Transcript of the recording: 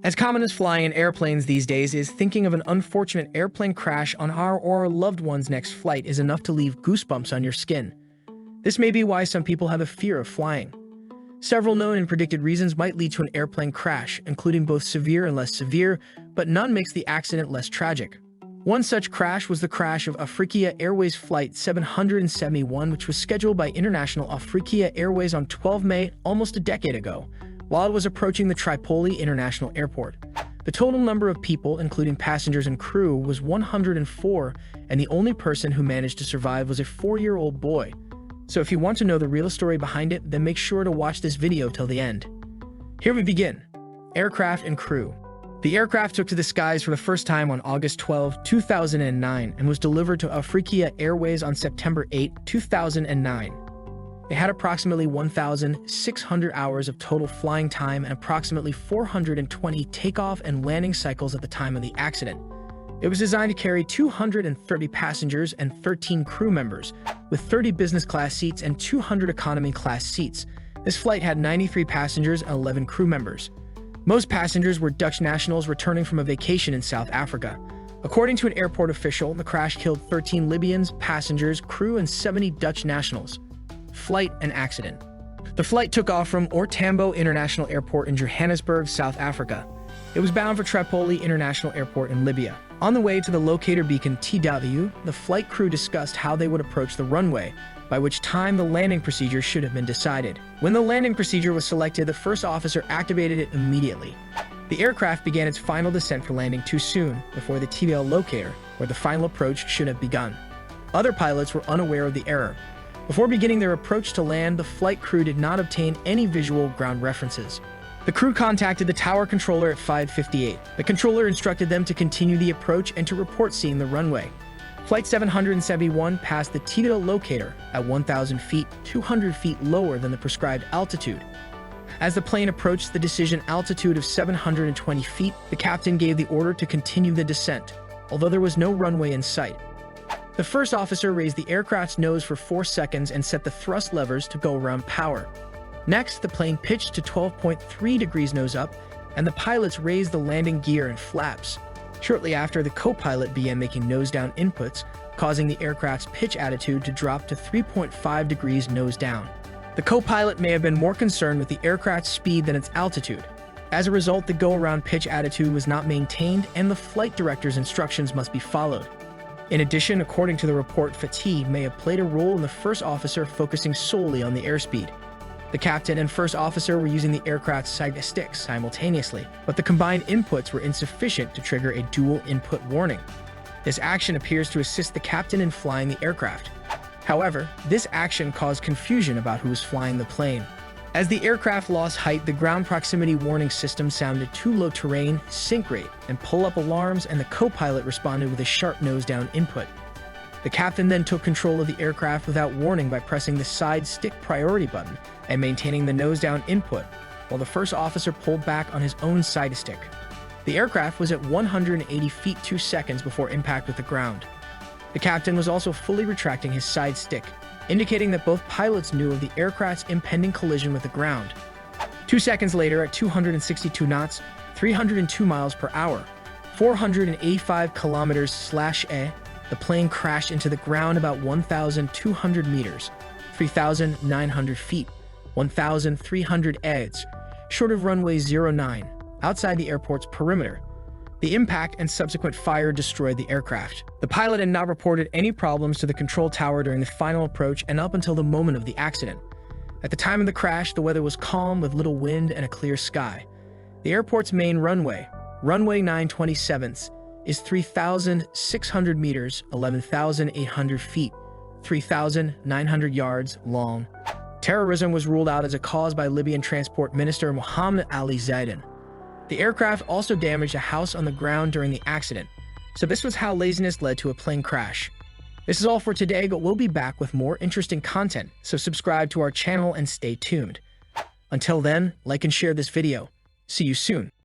As common as flying in airplanes these days is, thinking of an unfortunate airplane crash on our or our loved one's next flight is enough to leave goosebumps on your skin. This may be why some people have a fear of flying. Several known and predicted reasons might lead to an airplane crash, including both severe and less severe, but none makes the accident less tragic. One such crash was the crash of Afriqiyah Airways Flight 771, which was scheduled by International Afriqiyah Airways on 12 May, almost a decade ago, while it was approaching the Tripoli International Airport. The total number of people, including passengers and crew, was 104, and the only person who managed to survive was a 4-year-old boy. So if you want to know the real story behind it, then make sure to watch this video till the end. Here we begin. Aircraft and crew. The aircraft took to the skies for the first time on August 12, 2009, and was delivered to Afriqiyah Airways on September 8, 2009. It had approximately 1,600 hours of total flying time and approximately 420 takeoff and landing cycles at the time of the accident. It was designed to carry 230 passengers and 13 crew members, with 30 business class seats and 200 economy class seats. This flight had 93 passengers and 11 crew members. Most passengers were Dutch nationals returning from a vacation in South Africa. According to an airport official, the crash killed 13 Libyans, passengers, crew, and 70 Dutch nationals. Flight and accident. The flight took off from Tambo International Airport in Johannesburg, South Africa. It was bound for Tripoli International Airport in Libya. On the way to the locator beacon TW, the flight crew discussed how they would approach the runway, by which time the landing procedure should have been decided. When the landing procedure was selected, the first officer activated it immediately. The aircraft began its final descent for landing too soon, before the TBL locator, where the final approach should have begun. Other pilots were unaware of the error. Before beginning their approach to land, the flight crew did not obtain any visual ground references. The crew contacted the tower controller at 5:58. The controller instructed them to continue the approach and to report seeing the runway. Flight 771 passed the TBL locator at 1,000 feet, 200 feet lower than the prescribed altitude. As the plane approached the decision altitude of 720 feet, the captain gave the order to continue the descent, although there was no runway in sight. The first officer raised the aircraft's nose for 4 seconds and set the thrust levers to go around power. Next, the plane pitched to 12.3 degrees nose up, and the pilots raised the landing gear and flaps. Shortly after, the co-pilot began making nose-down inputs, causing the aircraft's pitch attitude to drop to 3.5 degrees nose down. The co-pilot may have been more concerned with the aircraft's speed than its altitude. As a result, the go-around pitch attitude was not maintained, and the flight director's instructions must be followed. In addition, according to the report, fatigue may have played a role in the first officer focusing solely on the airspeed. The captain and first officer were using the aircraft's side sticks simultaneously, but the combined inputs were insufficient to trigger a dual input warning. This action appears to assist the captain in flying the aircraft. However, this action caused confusion about who was flying the plane. As the aircraft lost height, the ground proximity warning system sounded too low terrain, sink rate, and pull-up alarms, and the co-pilot responded with a sharp nose-down input. The captain then took control of the aircraft without warning by pressing the side stick priority button and maintaining the nose-down input, while the first officer pulled back on his own side stick. The aircraft was at 180 feet 2 seconds before impact with the ground. The captain was also fully retracting his side stick, indicating that both pilots knew of the aircraft's impending collision with the ground. 2 seconds later, at 262 knots, 302 miles per hour, 485 kilometers/a, the plane crashed into the ground about 1,200 meters, 3,900 feet, 1,300 yards, short of runway 09, outside the airport's perimeter. The impact and subsequent fire destroyed the aircraft. The pilot had not reported any problems to the control tower during the final approach and up until the moment of the accident. At the time of the crash, the weather was calm with little wind and a clear sky. The airport's main runway, runway 927, is 3,600 meters, 11,800 feet, 3,900 yards long. Terrorism was ruled out as a cause by Libyan Transport Minister Mohammed Ali Zaidan. The aircraft also damaged a house on the ground during the accident, so this was how laziness led to a plane crash. This is all for today, but we'll be back with more interesting content, so subscribe to our channel and stay tuned. Until then, like and share this video. See you soon.